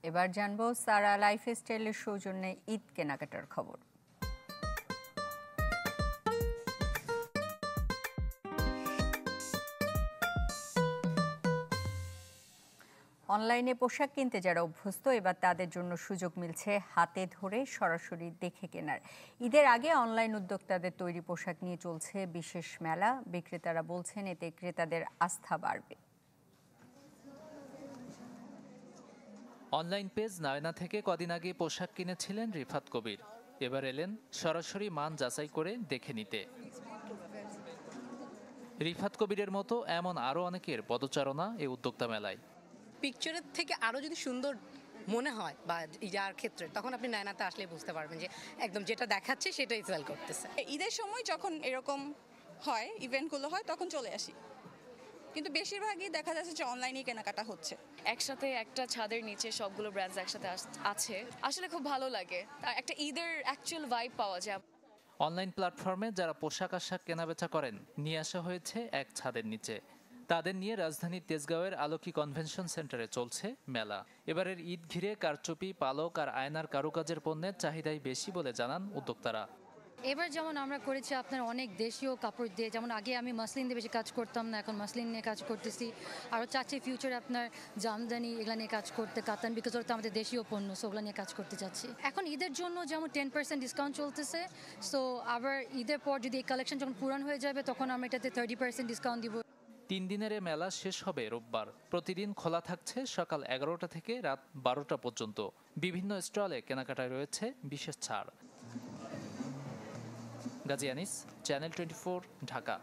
এবার জানবো সারা লাইফস্টাইলের সৌজন্যে ঈদ কেনাকাটার খবর। অনলাইনে পোশাক কিনতে যারা অভ্যস্ত, এবার তাদের জন্য সুযোগ মিলছে হাতে ধরে সরাসরি দেখে কেনার। ঈদের আগে অনলাইন উদ্যোক্তাদের তৈরি পোশাক নিয়ে চলছে বিশেষ মেলা। বিক্রেতারা বলছেন এতে ক্রেতাদের আস্থা বাড়বে। অনলাইন পেজ নয়না থেকে কদিন আগে পোশাক কিনেছিলেন রিফাত কবির। এবার এলেন সরাসরি মান যাচাই করে দেখে নিতে। রিফাত কবিরের মতো এমন আরও অনেকের পদচারণা এই উদ্যোক্তা মেলায়। পিকচারের থেকে আরও যদি সুন্দর মনে হয় বা ইয়ার ক্ষেত্রে, তখন আপনি নয়নাতে আসলে বুঝতে পারবেন যে একদম যেটা দেখাচ্ছে সেটাই সেল করতেছে। ঈদের সময় যখন এরকম হয়, ইভেন্টগুলো হয়, তখন চলে আসি, কিন্তু বেশিরভাগই দেখা যাচ্ছে যে অনলাইনেই কেনাকাটা হচ্ছে। একসাথে একটা ছাদের নিচে সবগুলো ব্র্যান্ডস একসাথে আছে, আসলে খুব ভালো লাগে। একটা ঈদের অ্যাকচুয়াল ভাইব পাওয়া যায়। অনলাইন প্ল্যাটফর্মে যারা পোশাক আশাক কেনাবেচা করেন নিয়ে আসা হয়েছে এক ছাদের নিচে। তাদের নিয়ে রাজধানীর তেজগাঁওয়ের আলোকি কনভেনশন সেন্টারে চলছে মেলা। এবারের ঈদ ঘিরে কারচুপি, পালক আর আয়নার কারুকাজের পণ্যের চাহিদাই বেশি বলে জানান উদ্যোক্তারা। এবার যেমন আমরা করেছি আপনার অনেক দেশীয় কাপড় দিয়ে, যেমন আগে আমি মাসলিন দিয়ে বেশি কাজ করতাম না, এখন মাসলিন নিয়ে কাজ করতেছি। আরও চাচ্ছি ফিউচারে আপনার জামদানি এগুলো নিয়ে কাজ করতে, কাতান, বিকজ ওটা আমাদের দেশীয় পণ্য, সো ওগুলো নিয়ে কাজ করতে চাচ্ছি। এখন ঈদের জন্য যেমন 10% ডিসকাউন্ট চলতেছে, সো আবার ঈদের পর যদি এই কালেকশন যখন পুরান হয়ে যাবে তখন আমরা এটাতে 30% ডিসকাউন্ট দিব। 3 দিনের এ মেলা শেষ হবে রোববার। প্রতিদিন খোলা থাকছে সকাল 11টা থেকে রাত 12টা পর্যন্ত। বিভিন্ন স্টলে কেনাকাটায় রয়েছে বিশেষ ছাড়। গাজী আনিস, চ্যানেল 24, ঢাকা।